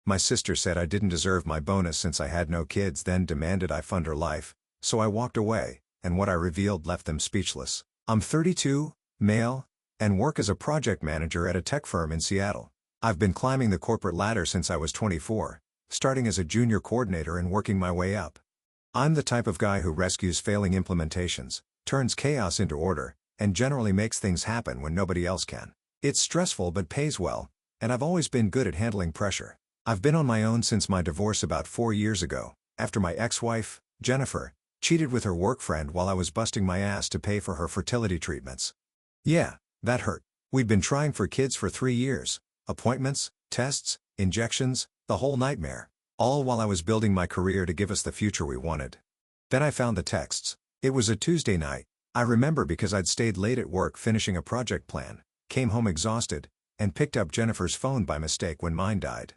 My sister said I didn't deserve my bonus since I had no kids, then demanded I fund her life, so I walked away, and what I revealed left them speechless. I'm 32, male, and work as a project manager at a tech firm in Seattle. I've been climbing the corporate ladder since I was 24, starting as a junior coordinator and working my way up. I'm the type of guy who rescues failing implementations, turns chaos into order, and generally makes things happen when nobody else can. It's stressful but pays well, and I've always been good at handling pressure. I've been on my own since my divorce about 4 years ago, after my ex-wife, Jennifer, cheated with her work friend while I was busting my ass to pay for her fertility treatments. Yeah, that hurt. We'd been trying for kids for 3 years, appointments, tests, injections, the whole nightmare, all while I was building my career to give us the future we wanted. Then I found the texts. It was a Tuesday night, I remember because I'd stayed late at work finishing a project plan, came home exhausted, and picked up Jennifer's phone by mistake when mine died.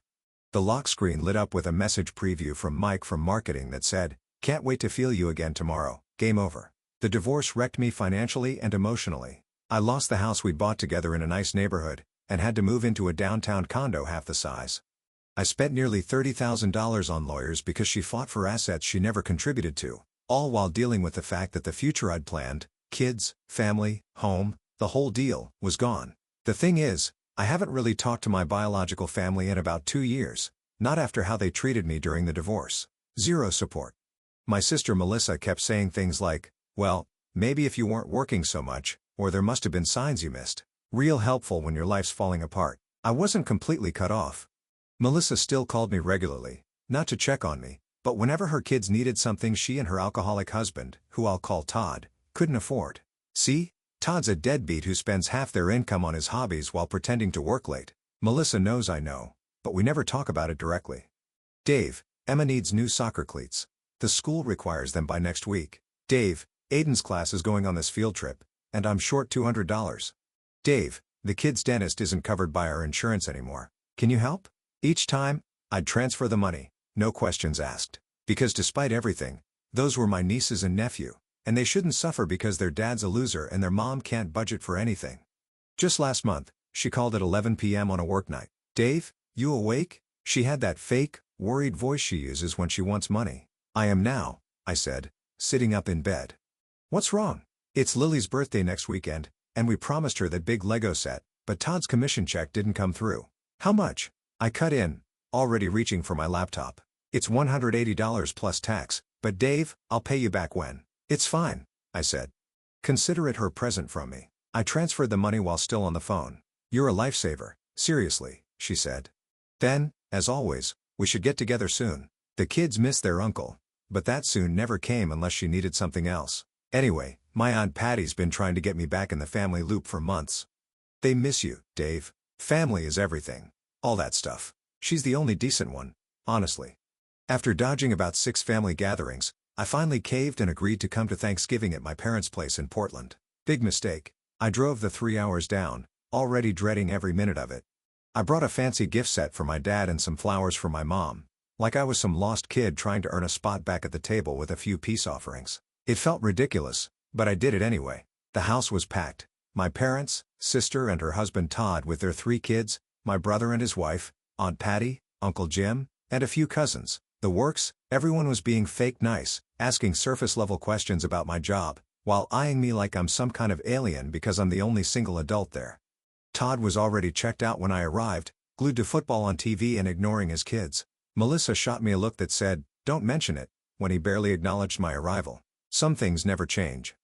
The lock screen lit up with a message preview from Mike from marketing that said, "Can't wait to feel you again tomorrow, game over." The divorce wrecked me financially and emotionally. I lost the house we'd bought together in a nice neighborhood, and had to move into a downtown condo half the size. I spent nearly $30,000 on lawyers because she fought for assets she never contributed to, all while dealing with the fact that the future I'd planned, kids, family, home, the whole deal, was gone. The thing is, I haven't really talked to my biological family in about 2 years, not after how they treated me during the divorce. Zero support. My sister Melissa kept saying things like, "Well, maybe if you weren't working so much, or there must have been signs you missed." Real helpful when your life's falling apart. I wasn't completely cut off. Melissa still called me regularly, not to check on me, but whenever her kids needed something she and her alcoholic husband, who I'll call Todd, couldn't afford. See? Todd's a deadbeat who spends half their income on his hobbies while pretending to work late. Melissa knows I know, but we never talk about it directly. Dave, Emma needs new soccer cleats. The school requires them by next week. Dave, Aiden's class is going on this field trip, and I'm short $200. Dave, the kid's dentist isn't covered by our insurance anymore. Can you help? Each time, I'd transfer the money, no questions asked. Because despite everything, those were my nieces and nephew, and they shouldn't suffer because their dad's a loser and their mom can't budget for anything. Just last month, she called at 11 p.m. on a work night. "Dave, you awake?" She had that fake, worried voice she uses when she wants money. "I am now," I said, sitting up in bed. "What's wrong?" "It's Lily's birthday next weekend, and we promised her that big Lego set, but Todd's commission check didn't come through." "How much?" I cut in, already reaching for my laptop. "It's $180 plus tax, but Dave, I'll pay you back when." "It's fine," I said. "Consider it her present from me." I transferred the money while still on the phone. "You're a lifesaver, seriously," she said. Then, as always, "We should get together soon." The kids miss their uncle, but that soon never came unless she needed something else. Anyway, my Aunt Patty's been trying to get me back in the family loop for months. "They miss you, Dave. Family is everything. All that stuff." She's the only decent one, honestly. After dodging about 6 family gatherings, I finally caved and agreed to come to Thanksgiving at my parents' place in Portland. Big mistake. I drove the 3 hours down, already dreading every minute of it. I brought a fancy gift set for my dad and some flowers for my mom, like I was some lost kid trying to earn a spot back at the table with a few peace offerings. It felt ridiculous, but I did it anyway. The house was packed. My parents, sister and her husband Todd with their 3 kids, my brother and his wife, Aunt Patty, Uncle Jim, and a few cousins. The works. Everyone was being fake nice, asking surface-level questions about my job, while eyeing me like I'm some kind of alien because I'm the only single adult there. Todd was already checked out when I arrived, glued to football on TV and ignoring his kids. Melissa shot me a look that said, "Don't mention it," when he barely acknowledged my arrival. Some things never change.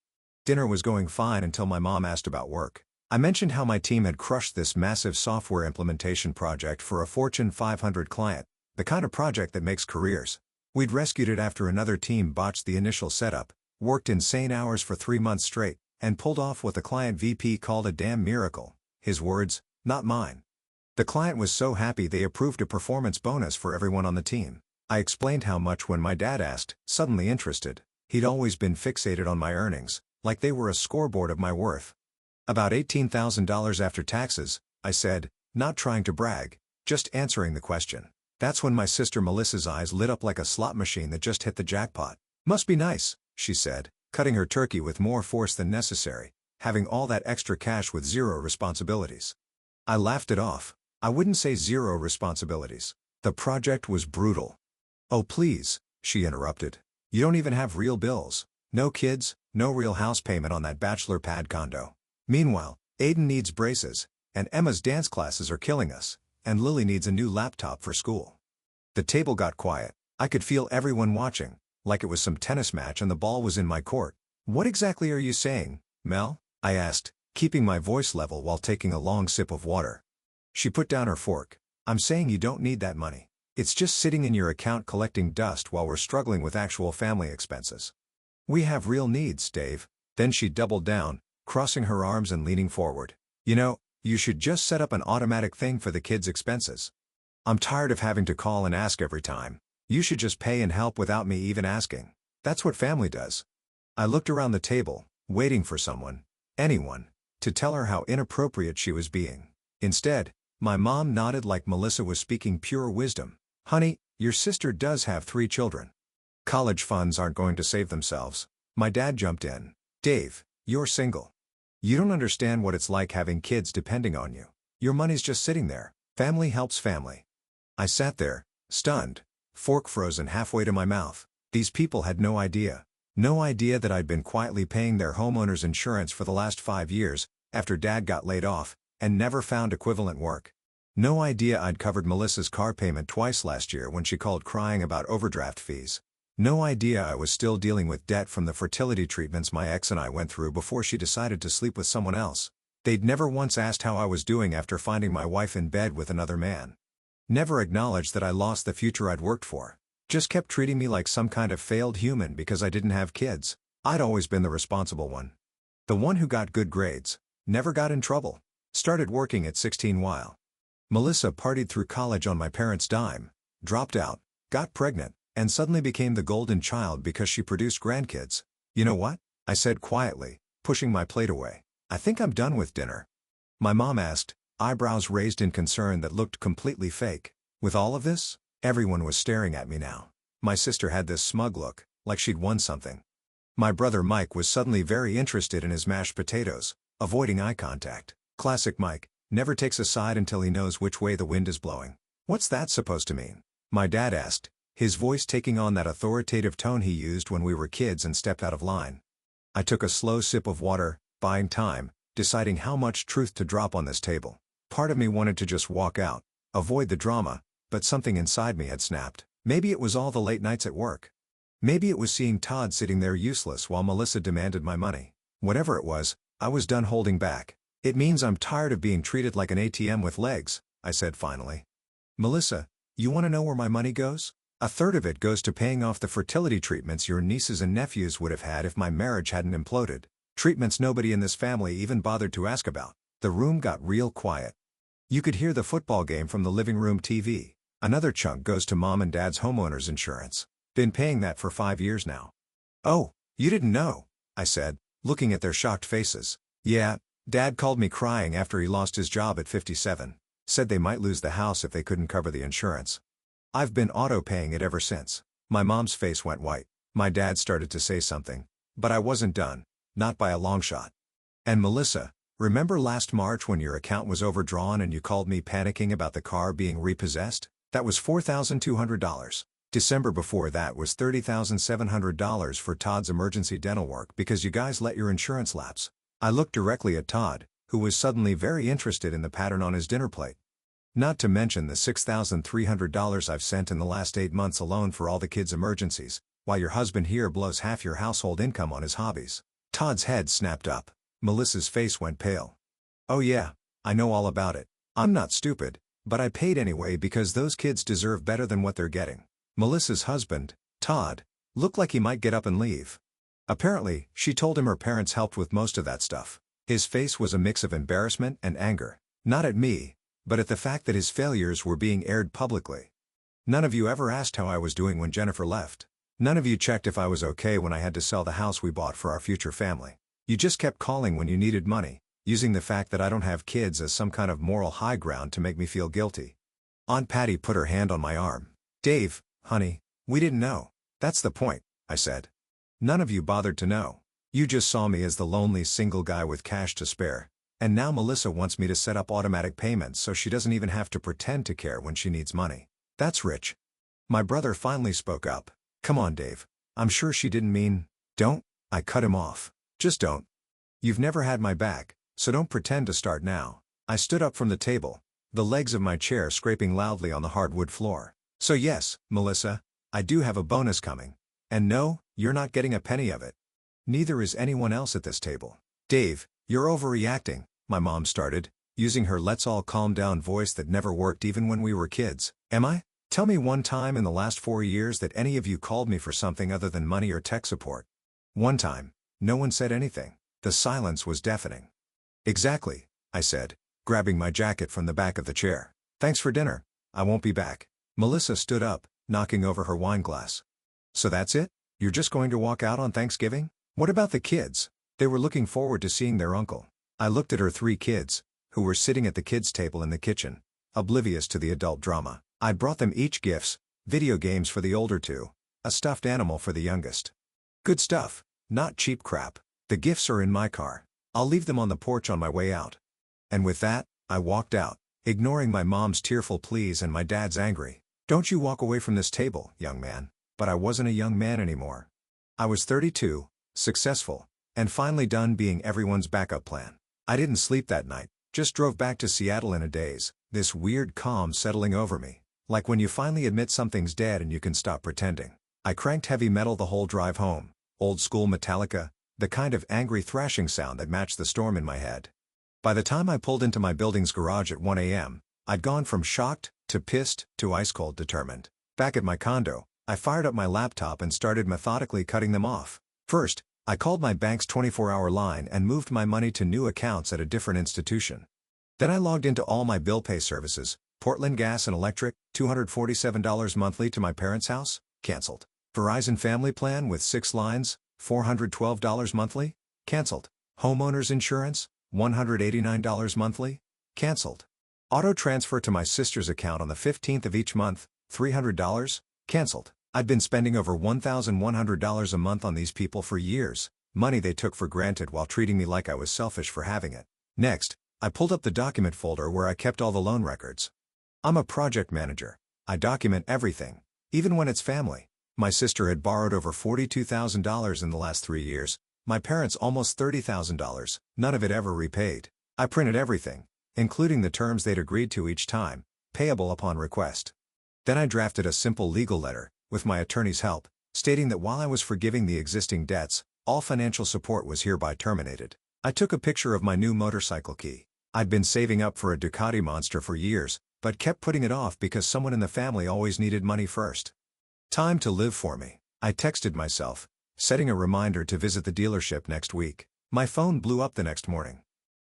Dinner was going fine until my mom asked about work. I mentioned how my team had crushed this massive software implementation project for a Fortune 500 client, the kind of project that makes careers. We'd rescued it after another team botched the initial setup, worked insane hours for 3 months straight, and pulled off what the client VP called a damn miracle. His words, not mine. The client was so happy they approved a performance bonus for everyone on the team. I explained how much when my dad asked, suddenly interested. He'd always been fixated on my earnings, like they were a scoreboard of my worth. "About $18,000 after taxes," I said, not trying to brag, just answering the question. That's when my sister Melissa's eyes lit up like a slot machine that just hit the jackpot. "Must be nice," she said, cutting her turkey with more force than necessary, having all that extra cash with zero responsibilities. I laughed it off. I wouldn't say zero responsibilities. The project was brutal. Oh please, she interrupted. You don't even have real bills. No kids, no real house payment on that bachelor pad condo. Meanwhile, Aiden needs braces, and Emma's dance classes are killing us, and Lily needs a new laptop for school. The table got quiet. I could feel everyone watching, like it was some tennis match and the ball was in my court. What exactly are you saying, Mel? I asked, keeping my voice level while taking a long sip of water. She put down her fork. I'm saying you don't need that money. It's just sitting in your account collecting dust while we're struggling with actual family expenses. We have real needs, Dave. Then she doubled down, crossing her arms and leaning forward. You know, you should just set up an automatic thing for the kids' expenses. I'm tired of having to call and ask every time. You should just pay and help without me even asking. That's what family does. I looked around the table, waiting for someone, anyone, to tell her how inappropriate she was being. Instead, my mom nodded like Melissa was speaking pure wisdom. Honey, your sister does have 3 children. College funds aren't going to save themselves. My dad jumped in. Dave, you're single. You don't understand what it's like having kids depending on you. Your money's just sitting there. Family helps family. I sat there, stunned, fork frozen halfway to my mouth. These people had no idea. No idea that I'd been quietly paying their homeowner's insurance for the last 5 years, after Dad got laid off, and never found equivalent work. No idea I'd covered Melissa's car payment twice last year when she called crying about overdraft fees. No idea I was still dealing with debt from the fertility treatments my ex and I went through before she decided to sleep with someone else. They'd never once asked how I was doing after finding my wife in bed with another man. Never acknowledged that I lost the future I'd worked for. Just kept treating me like some kind of failed human because I didn't have kids. I'd always been the responsible one. The one who got good grades, never got in trouble. Started working at 16 while Melissa partied through college on my parents' dime, dropped out, got pregnant, and suddenly became the golden child because she produced grandkids. You know what? I said quietly, pushing my plate away. I think I'm done with dinner. My mom asked, eyebrows raised in concern that looked completely fake. With all of this, everyone was staring at me now. My sister had this smug look, like she'd won something. My brother Mike was suddenly very interested in his mashed potatoes, avoiding eye contact. Classic Mike, never takes a side until he knows which way the wind is blowing. What's that supposed to mean? My dad asked, his voice taking on that authoritative tone he used when we were kids and stepped out of line. I took a slow sip of water, buying time, deciding how much truth to drop on this table. Part of me wanted to just walk out, avoid the drama, but something inside me had snapped. Maybe it was all the late nights at work. Maybe it was seeing Todd sitting there useless while Melissa demanded my money. Whatever it was, I was done holding back. It means I'm tired of being treated like an ATM with legs, I said finally. Melissa, you want to know where my money goes? 1/3 of it goes to paying off the fertility treatments your nieces and nephews would have had if my marriage hadn't imploded. Treatments nobody in this family even bothered to ask about. The room got real quiet. You could hear the football game from the living room TV. Another chunk goes to Mom and Dad's homeowner's insurance. Been paying that for 5 years now. Oh, you didn't know, I said, looking at their shocked faces. Yeah, Dad called me crying after he lost his job at 57. Said they might lose the house if they couldn't cover the insurance. I've been auto-paying it ever since. My mom's face went white. My dad started to say something, but I wasn't done, not by a long shot. And Melissa, remember last March when your account was overdrawn and you called me panicking about the car being repossessed? That was $4,200. December before that was $30,700 for Todd's emergency dental work because you guys let your insurance lapse. I looked directly at Todd, who was suddenly very interested in the pattern on his dinner plate. Not to mention the $6,300 I've sent in the last 8 months alone for all the kids' emergencies, while your husband here blows half your household income on his hobbies. Todd's head snapped up. Melissa's face went pale. Oh yeah, I know all about it. I'm not stupid, but I paid anyway because those kids deserve better than what they're getting. Melissa's husband, Todd, looked like he might get up and leave. Apparently, she told him her parents helped with most of that stuff. His face was a mix of embarrassment and anger, not at me, but at the fact that his failures were being aired publicly. None of you ever asked how I was doing when Jennifer left. None of you checked if I was okay when I had to sell the house we bought for our future family. You just kept calling when you needed money, using the fact that I don't have kids as some kind of moral high ground to make me feel guilty. Aunt Patty put her hand on my arm. Dave, honey, we didn't know. That's the point, I said. None of you bothered to know. You just saw me as the lonely single guy with cash to spare. And now Melissa wants me to set up automatic payments so she doesn't even have to pretend to care when she needs money. That's rich. My brother finally spoke up. Come on, Dave. I'm sure she didn't mean. Don't. I cut him off. Just don't. You've never had my back, so don't pretend to start now. I stood up from the table, the legs of my chair scraping loudly on the hardwood floor. So yes, Melissa, I do have a bonus coming. And no, you're not getting a penny of it. Neither is anyone else at this table. Dave, you're overreacting, my mom started, using her let's all calm down voice that never worked even when we were kids. Am I? Tell me one time in the last 4 years that any of you called me for something other than money or tech support. One time. No one said anything. The silence was deafening. Exactly, I said, grabbing my jacket from the back of the chair. Thanks for dinner. I won't be back. Melissa stood up, knocking over her wine glass. So that's it? You're just going to walk out on Thanksgiving? What about the kids? They were looking forward to seeing their uncle. I looked at her 3 kids, who were sitting at the kids' table in the kitchen, oblivious to the adult drama. I'd brought them each gifts, video games for the older 2, a stuffed animal for the youngest. Good stuff, not cheap crap. The gifts are in my car. I'll leave them on the porch on my way out. And with that, I walked out, ignoring my mom's tearful pleas and my dad's angry. Don't you walk away from this table, young man. But I wasn't a young man anymore. I was 32, successful, and finally done being everyone's backup plan. I didn't sleep that night, just drove back to Seattle in a daze, this weird calm settling over me, like when you finally admit something's dead and you can stop pretending. I cranked heavy metal the whole drive home, old school Metallica, the kind of angry thrashing sound that matched the storm in my head. By the time I pulled into my building's garage at 1 a.m., I'd gone from shocked, to pissed, to ice-cold determined. Back at my condo, I fired up my laptop and started methodically cutting them off. First, I called my bank's 24-hour line and moved my money to new accounts at a different institution. Then I logged into all my bill pay services, Portland Gas and Electric, $247 monthly to my parents' house, canceled. Verizon Family Plan with 6 lines, $412 monthly, canceled. Homeowners Insurance, $189 monthly, canceled. Auto transfer to my sister's account on the 15th of each month, $300, canceled. I'd been spending over $1,100 a month on these people for years, money they took for granted while treating me like I was selfish for having it. Next, I pulled up the document folder where I kept all the loan records. I'm a project manager. I document everything, even when it's family. My sister had borrowed over $42,000 in the last 3 years, my parents almost $30,000, none of it ever repaid. I printed everything, including the terms they'd agreed to each time, payable upon request. Then I drafted a simple legal letter, with my attorney's help, stating that while I was forgiving the existing debts, all financial support was hereby terminated. I took a picture of my new motorcycle key. I'd been saving up for a Ducati Monster for years, but kept putting it off because someone in the family always needed money first. Time to live for me, I texted myself, setting a reminder to visit the dealership next week. My phone blew up the next morning.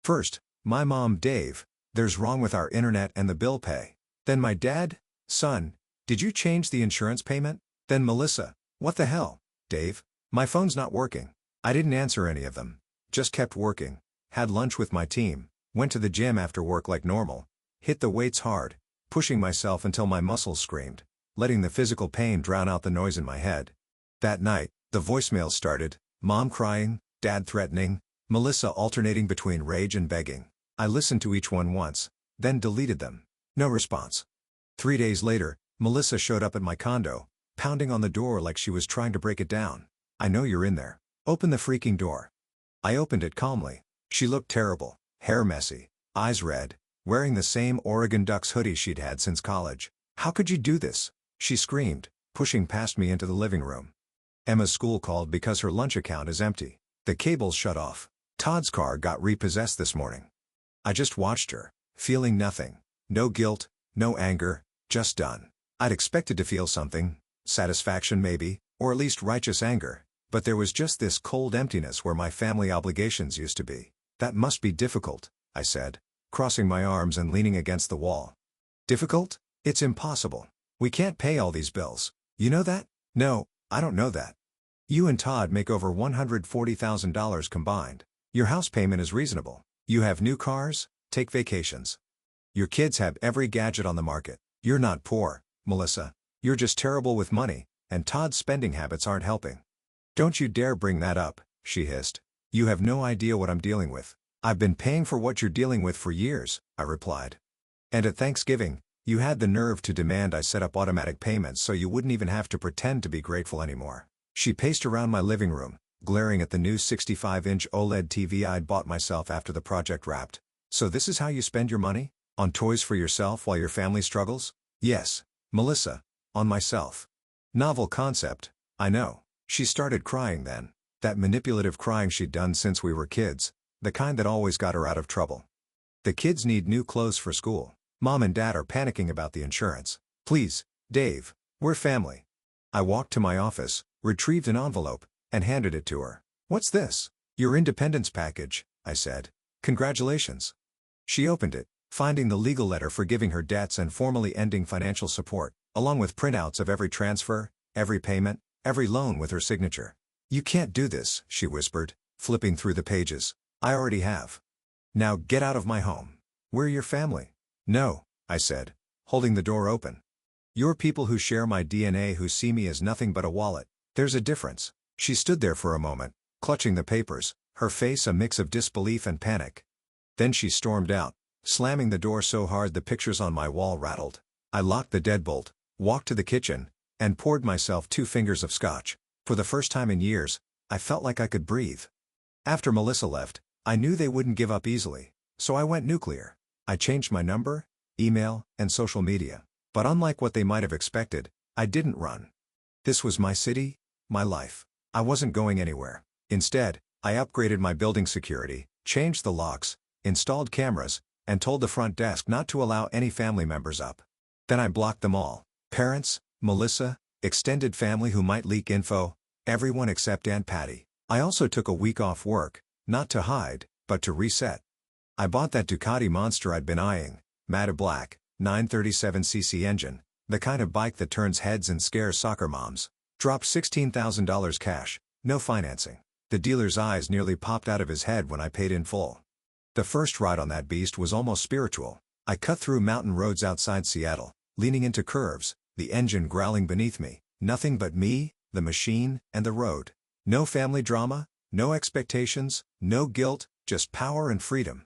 First, my mom, Dave, there's wrong with our internet and the bill pay. Then my dad, son, did you change the insurance payment? Then Melissa, what the hell, Dave? My phone's not working. I didn't answer any of them, just kept working, had lunch with my team, went to the gym after work like normal, hit the weights hard, pushing myself until my muscles screamed, letting the physical pain drown out the noise in my head. That night, the voicemail started, mom crying, dad threatening, Melissa alternating between rage and begging. I listened to each one once, then deleted them. No response. 3 days later, Melissa showed up at my condo, pounding on the door like she was trying to break it down. I know you're in there. Open the freaking door. I opened it calmly. She looked terrible, hair messy, eyes red, wearing the same Oregon Ducks hoodie she'd had since college. How could you do this? She screamed, pushing past me into the living room. Emma's school called because her lunch account is empty. The cable's shut off. Todd's car got repossessed this morning. I just watched her, feeling nothing. No guilt, no anger, just done. I'd expected to feel something, satisfaction maybe, or at least righteous anger, but there was just this cold emptiness where my family obligations used to be. That must be difficult, I said, crossing my arms and leaning against the wall. Difficult? It's impossible. We can't pay all these bills. You know that? No, I don't know that. You and Todd make over $140,000 combined. Your house payment is reasonable. You have new cars, take vacations. Your kids have every gadget on the market. You're not poor, Melissa. You're just terrible with money, and Todd's spending habits aren't helping. Don't you dare bring that up, she hissed. You have no idea what I'm dealing with. I've been paying for what you're dealing with for years, I replied. And at Thanksgiving, You had the nerve to demand I set up automatic payments so you wouldn't even have to pretend to be grateful anymore. She paced around my living room, glaring at the new 65-inch OLED TV I'd bought myself after the project wrapped. So this is how you spend your money? On toys for yourself while your family struggles? Yes, Melissa. On myself. Novel concept, I know. She started crying then. That manipulative crying she'd done since we were kids. The kind that always got her out of trouble. The kids need new clothes for school. Mom and Dad are panicking about the insurance. Please, Dave, we're family. I walked to my office, retrieved an envelope, and handed it to her. What's this? Your independence package, I said. Congratulations. She opened it, finding the legal letter forgiving her debts and formally ending financial support, along with printouts of every transfer, every payment, every loan with her signature. You can't do this, she whispered, flipping through the pages. I already have. Now get out of my home. We're your family. No, I said, holding the door open. You're people who share my DNA who see me as nothing but a wallet. There's a difference. She stood there for a moment, clutching the papers, her face a mix of disbelief and panic. Then she stormed out, slamming the door so hard the pictures on my wall rattled. I locked the deadbolt, walked to the kitchen, and poured myself 2 fingers of scotch. For the first time in years, I felt like I could breathe. After Melissa left, I knew they wouldn't give up easily, so I went nuclear. I changed my number, email, and social media. But unlike what they might have expected, I didn't run. This was my city, my life. I wasn't going anywhere. Instead, I upgraded my building security, changed the locks, installed cameras, and told the front desk not to allow any family members up. Then I blocked them all. Parents, Melissa, extended family who might leak info, everyone except Aunt Patty. I also took a week off work, not to hide, but to reset. I bought that Ducati Monster I'd been eyeing, matte black, 937cc engine, the kind of bike that turns heads and scares soccer moms. Dropped $16,000 cash, no financing. The dealer's eyes nearly popped out of his head when I paid in full. The first ride on that beast was almost spiritual. I cut through mountain roads outside Seattle, leaning into curves, the engine growling beneath me. Nothing but me, the machine, and the road. No family drama, no expectations, no guilt, just power and freedom.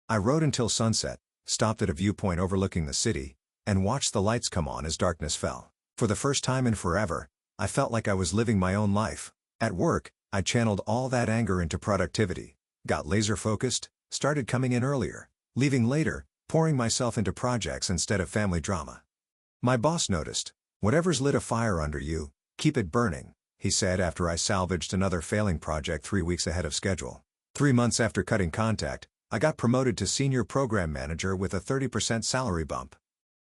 I rode until sunset, stopped at a viewpoint overlooking the city, and watched the lights come on as darkness fell. For the first time in forever, I felt like I was living my own life. At work, I channeled all that anger into productivity, got laser-focused, started coming in earlier, leaving later, pouring myself into projects instead of family drama. My boss noticed. Whatever's lit a fire under you, keep it burning, he said after I salvaged another failing project 3 weeks ahead of schedule. 3 months after cutting contact, I got promoted to senior program manager with a 30% salary bump.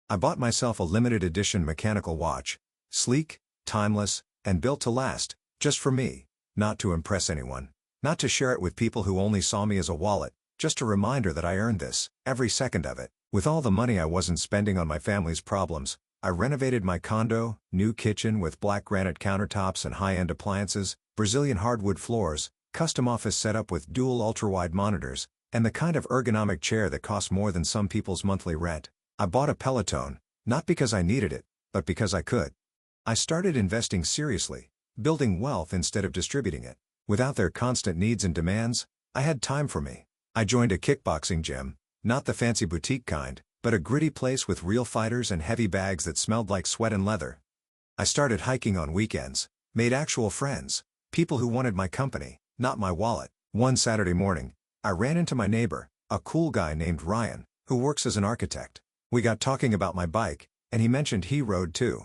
I bought myself a limited edition mechanical watch, sleek, timeless, and built to last, just for me, not to impress anyone, not to share it with people who only saw me as a wallet, just a reminder that I earned this, every second of it. With all the money I wasn't spending on my family's problems, I renovated my condo, new kitchen with black granite countertops and high-end appliances, Brazilian hardwood floors, custom office setup with dual ultra-wide monitors, and the kind of ergonomic chair that costs more than some people's monthly rent. I bought a Peloton, not because I needed it, but because I could. I started investing seriously, building wealth instead of distributing it. Without their constant needs and demands, I had time for me. I joined a kickboxing gym, not the fancy boutique kind, but a gritty place with real fighters and heavy bags that smelled like sweat and leather. I started hiking on weekends, made actual friends, people who wanted my company, not my wallet. One Saturday morning, I ran into my neighbor, a cool guy named Ryan, who works as an architect. We got talking about my bike, and he mentioned he rode too.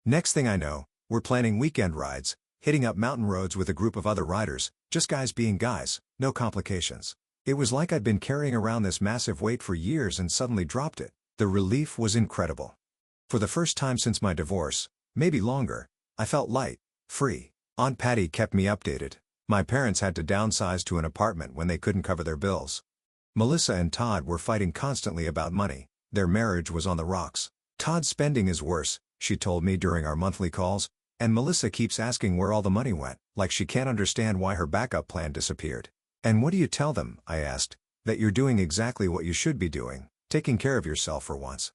Next thing I know, we're planning weekend rides, hitting up mountain roads with a group of other riders, just guys being guys, no complications. It was like I'd been carrying around this massive weight for years and suddenly dropped it. The relief was incredible. For the first time since my divorce, maybe longer, I felt light, free. Aunt Patty kept me updated. My parents had to downsize to an apartment when they couldn't cover their bills. Melissa and Todd were fighting constantly about money. Their marriage was on the rocks. Todd's spending is worse, she told me during our monthly calls, and Melissa keeps asking where all the money went, like she can't understand why her backup plan disappeared. And what do you tell them, I asked, that you're doing exactly what you should be doing, taking care of yourself for once.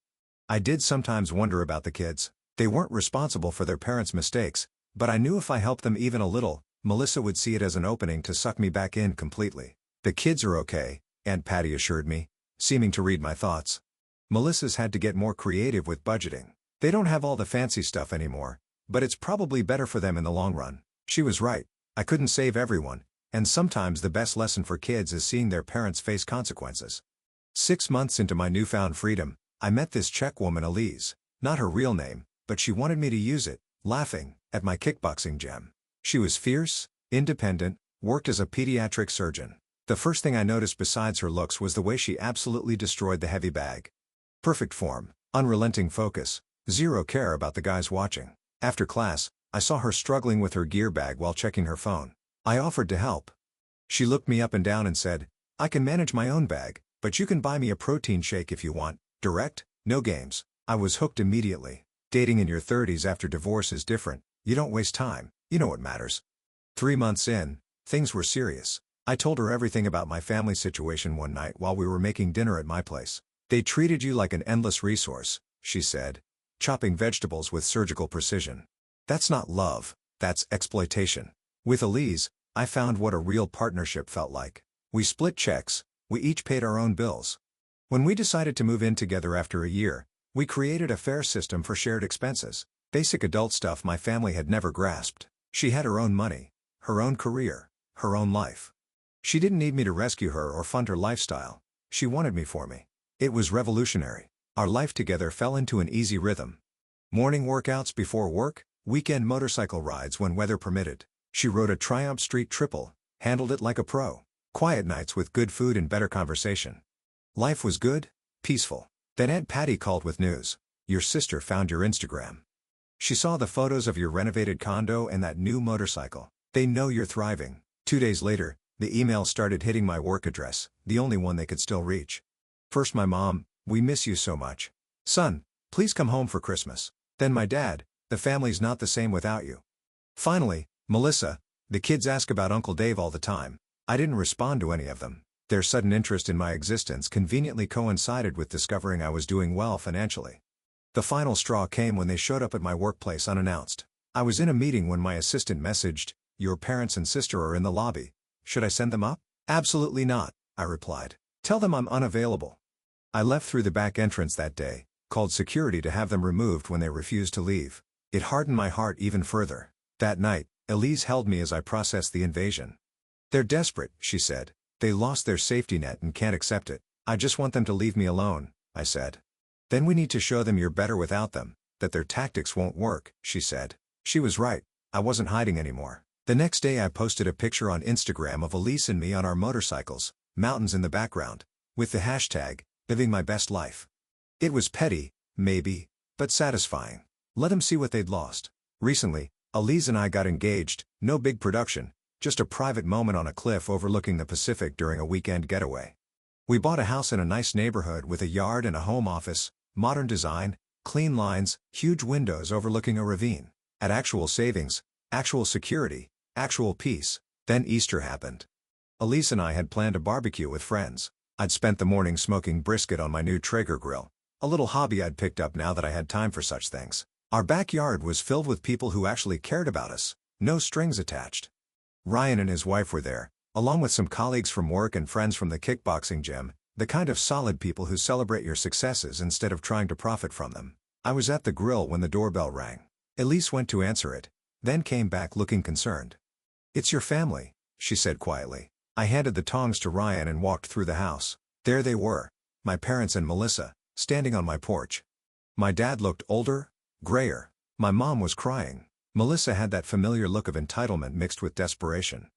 I did sometimes wonder about the kids. They weren't responsible for their parents' mistakes, but I knew if I helped them even a little, Melissa would see it as an opening to suck me back in completely. The kids are okay, Aunt Patty assured me, seeming to read my thoughts. Melissa's had to get more creative with budgeting. They don't have all the fancy stuff anymore, but it's probably better for them in the long run. She was right. I couldn't save everyone, and sometimes the best lesson for kids is seeing their parents face consequences. 6 months into my newfound freedom, I met this Czech woman Elise, not her real name, but she wanted me to use it, laughing, at my kickboxing gym. She was fierce, independent, worked as a pediatric surgeon. The first thing I noticed besides her looks was the way she absolutely destroyed the heavy bag. Perfect form, unrelenting focus, zero care about the guys watching. After class, I saw her struggling with her gear bag while checking her phone. I offered to help. She looked me up and down and said, "I can manage my own bag, but you can buy me a protein shake if you want, direct, no games." I was hooked immediately. Dating in your 30s after divorce is different. You don't waste time, you know what matters. 3 months in, things were serious. I told her everything about my family situation one night while we were making dinner at my place. "They treated you like an endless resource," she said, chopping vegetables with surgical precision. "That's not love, that's exploitation." With Elise, I found what a real partnership felt like. We split checks, we each paid our own bills. When we decided to move in together after a year, we created a fair system for shared expenses. Basic adult stuff my family had never grasped. She had her own money, her own career, her own life. She didn't need me to rescue her or fund her lifestyle. She wanted me for me. It was revolutionary. Our life together fell into an easy rhythm. Morning workouts before work, weekend motorcycle rides when weather permitted. She rode a Triumph Street Triple, handled it like a pro. Quiet nights with good food and better conversation. Life was good, peaceful. Then Aunt Patty called with news. "Your sister found your Instagram. She saw the photos of your renovated condo and that new motorcycle. They know you're thriving." 2 days later, the email started hitting my work address, the only one they could still reach. First my mom, "We miss you so much. Son, please come home for Christmas." Then my dad, "The family's not the same without you." Finally, Melissa, "The kids ask about Uncle Dave all the time." I didn't respond to any of them. Their sudden interest in my existence conveniently coincided with discovering I was doing well financially. The final straw came when they showed up at my workplace unannounced. I was in a meeting when my assistant messaged, "Your parents and sister are in the lobby. Should I send them up?" "Absolutely not," I replied. "Tell them I'm unavailable." I left through the back entrance that day, called security to have them removed when they refused to leave. It hardened my heart even further. That night, Elise held me as I processed the invasion. "They're desperate," she said. "They lost their safety net and can't accept it. I just want them to leave me alone," I said. "Then we need to show them you're better without them, that their tactics won't work," she said. She was right. I wasn't hiding anymore. The next day I posted a picture on Instagram of Elise and me on our motorcycles, mountains in the background, with the hashtag, "Living my best life." It was petty, maybe, but satisfying. Let them see what they'd lost. Recently, Elise and I got engaged, no big production, just a private moment on a cliff overlooking the Pacific during a weekend getaway. We bought a house in a nice neighborhood with a yard and a home office, modern design, clean lines, huge windows overlooking a ravine. At actual savings, actual security, actual peace. Then Easter happened. Elise and I had planned a barbecue with friends. I'd spent the morning smoking brisket on my new Traeger grill, a little hobby I'd picked up now that I had time for such things. Our backyard was filled with people who actually cared about us, no strings attached. Ryan and his wife were there, along with some colleagues from work and friends from the kickboxing gym, the kind of solid people who celebrate your successes instead of trying to profit from them. I was at the grill when the doorbell rang. Elise went to answer it, then came back looking concerned. "It's your family," she said quietly. I handed the tongs to Ryan and walked through the house. There they were, my parents and Melissa, standing on my porch. My dad looked older, grayer. My mom was crying. Melissa had that familiar look of entitlement mixed with desperation.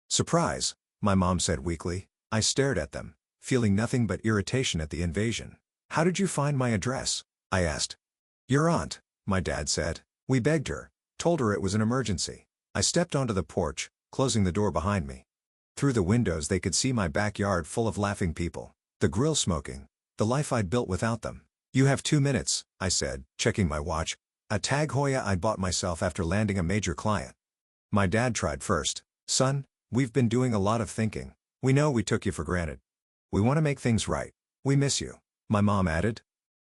"Surprise," my mom said weakly. I stared at them, feeling nothing but irritation at the invasion. "How did you find my address?" I asked. "Your aunt," my dad said. "We begged her, told her it was an emergency." I stepped onto the porch, closing the door behind me. Through the windows they could see my backyard full of laughing people, the grill smoking, the life I'd built without them. "You have 2 minutes," I said, checking my watch, a Tag Heuer I'd bought myself after landing a major client. My dad tried first. "Son, we've been doing a lot of thinking. We know we took you for granted. We want to make things right. We miss you." My mom added.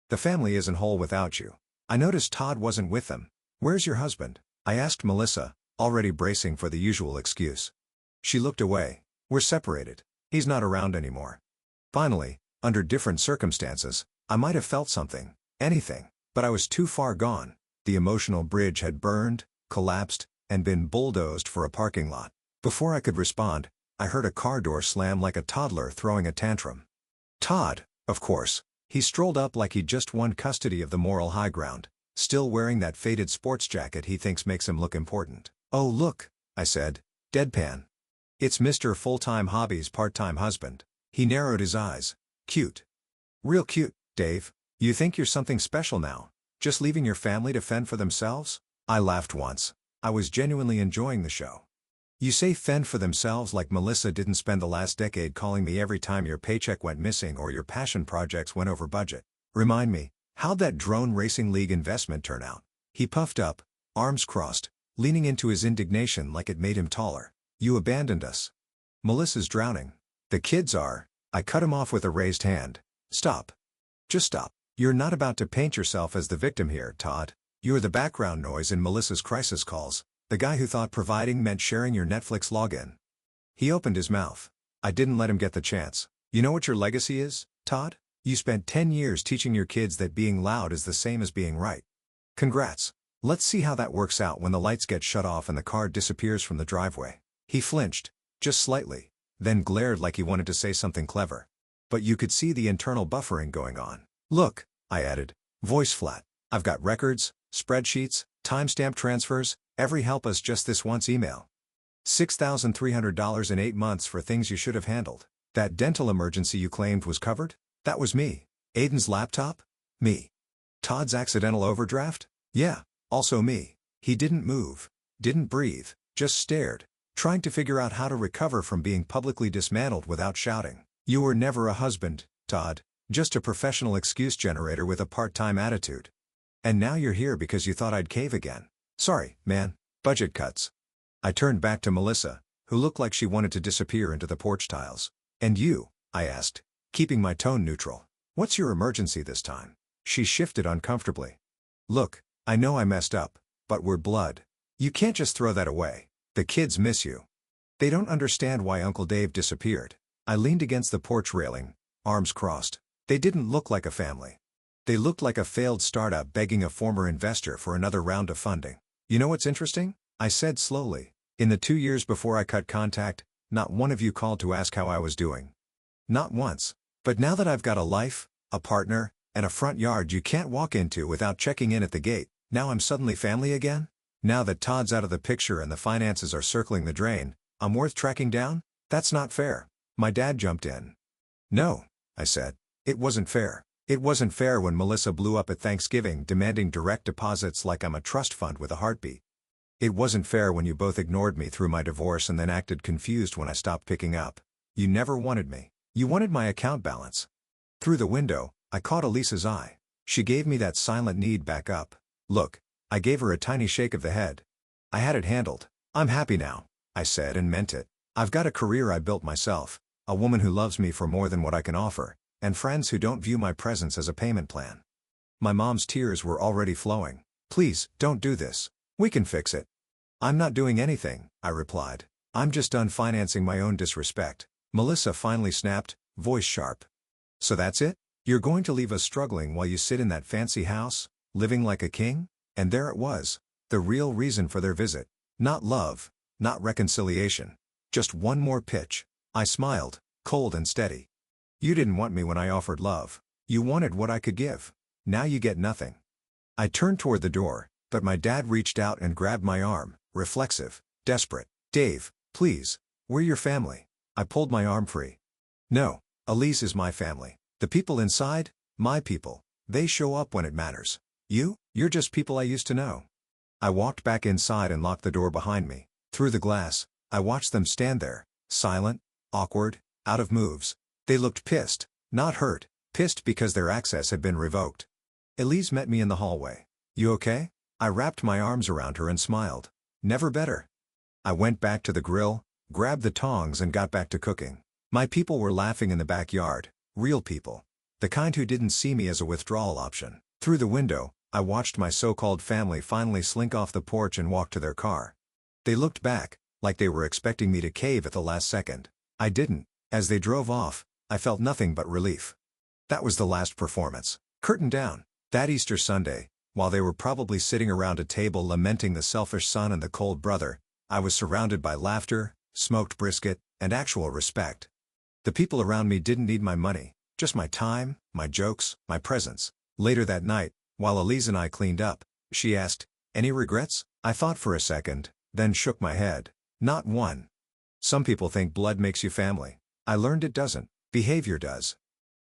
"The family isn't whole without you." I noticed Todd wasn't with them. "Where's your husband?" I asked Melissa, already bracing for the usual excuse. She looked away. "We're separated. He's not around anymore." Finally, under different circumstances, I might have felt something, anything, but I was too far gone. The emotional bridge had burned, collapsed, and been bulldozed for a parking lot. Before I could respond, I heard a car door slam like a toddler throwing a tantrum. Todd, of course. He strolled up like he'd just won custody of the moral high ground, still wearing that faded sports jacket he thinks makes him look important. "Oh look," I said, deadpan. "It's Mr. Full-Time Hobbies part-time husband." He narrowed his eyes. "Cute. Real cute, Dave. You think you're something special now, just leaving your family to fend for themselves?" I laughed once. I was genuinely enjoying the show. "You say fend for themselves like Melissa didn't spend the last decade calling me every time your paycheck went missing or your passion projects went over budget. Remind me, how'd that drone racing league investment turn out?" He puffed up, arms crossed, leaning into his indignation like it made him taller. "You abandoned us. Melissa's drowning. The kids are." I cut him off with a raised hand. "Stop. Just stop. You're not about to paint yourself as the victim here, Todd. You're the background noise in Melissa's crisis calls. The guy who thought providing meant sharing your Netflix login." He opened his mouth. I didn't let him get the chance. "You know what your legacy is, Todd? You spent 10 years teaching your kids that being loud is the same as being right. Congrats. Let's see how that works out when the lights get shut off and the car disappears from the driveway." He flinched, just slightly, then glared like he wanted to say something clever. But you could see the internal buffering going on. "Look," I added, voice flat, "I've got records, spreadsheets, timestamp transfers, every help us just this once email. $6,300 in 8 months for things you should have handled. That dental emergency you claimed was covered? That was me. Aiden's laptop? Me. Todd's accidental overdraft? Yeah, also me." He didn't move, didn't breathe, just stared, trying to figure out how to recover from being publicly dismantled without shouting. "You were never a husband, Todd, just a professional excuse generator with a part-time attitude. And now you're here because you thought I'd cave again. Sorry, man, budget cuts." I turned back to Melissa, who looked like she wanted to disappear into the porch tiles. "And you?" I asked, keeping my tone neutral. "What's your emergency this time?" She shifted uncomfortably. "Look, I know I messed up, but we're blood. You can't just throw that away. The kids miss you. They don't understand why Uncle Dave disappeared." I leaned against the porch railing, arms crossed. "They didn't look like a family. They looked like a failed startup begging a former investor for another round of funding. You know what's interesting?" I said slowly. "In the 2 years before I cut contact, not one of you called to ask how I was doing. Not once. But now that I've got a life, a partner, and a front yard you can't walk into without checking in at the gate, now I'm suddenly family again? Now that Todd's out of the picture and the finances are circling the drain, I'm worth tracking down? That's not fair." My dad jumped in. "No," I said. "It wasn't fair. It wasn't fair when Melissa blew up at Thanksgiving demanding direct deposits like I'm a trust fund with a heartbeat. It wasn't fair when you both ignored me through my divorce and then acted confused when I stopped picking up. You never wanted me. You wanted my account balance." Through the window, I caught Elisa's eye. She gave me that silent need back up. "Look." I gave her a tiny shake of the head. "I had it handled. I'm happy now," I said and meant it. "I've got a career I built myself, a woman who loves me for more than what I can offer, and friends who don't view my presence as a payment plan." My mom's tears were already flowing. "Please, don't do this. We can fix it." "I'm not doing anything," I replied. "I'm just done financing my own disrespect." Melissa finally snapped, voice sharp. "So that's it? You're going to leave us struggling while you sit in that fancy house, living like a king?" And there it was, the real reason for their visit. Not love, not reconciliation. Just one more pitch. I smiled, cold and steady. "You didn't want me when I offered love. You wanted what I could give. Now you get nothing." I turned toward the door, but my dad reached out and grabbed my arm, reflexive, desperate. "Dave, please, we're your family." I pulled my arm free. "No, Elise is my family. The people inside, my people. They show up when it matters. You're just people I used to know." I walked back inside and locked the door behind me. Through the glass, I watched them stand there, silent, awkward, out of moves. They looked pissed, not hurt, pissed because their access had been revoked. Elise met me in the hallway. "You okay?" I wrapped my arms around her and smiled. "Never better." I went back to the grill, grabbed the tongs and got back to cooking. My people were laughing in the backyard, real people. The kind who didn't see me as a withdrawal option. Through the window, I watched my so-called family finally slink off the porch and walk to their car. They looked back, like they were expecting me to cave at the last second. I didn't. As they drove off, I felt nothing but relief. That was the last performance. Curtain down. That Easter Sunday, while they were probably sitting around a table lamenting the selfish son and the cold brother, I was surrounded by laughter, smoked brisket, and actual respect. The people around me didn't need my money, just my time, my jokes, my presence. Later that night, while Elise and I cleaned up, she asked, "Any regrets?" I thought for a second, then shook my head. Not one. Some people think blood makes you family. I learned it doesn't. Behavior does.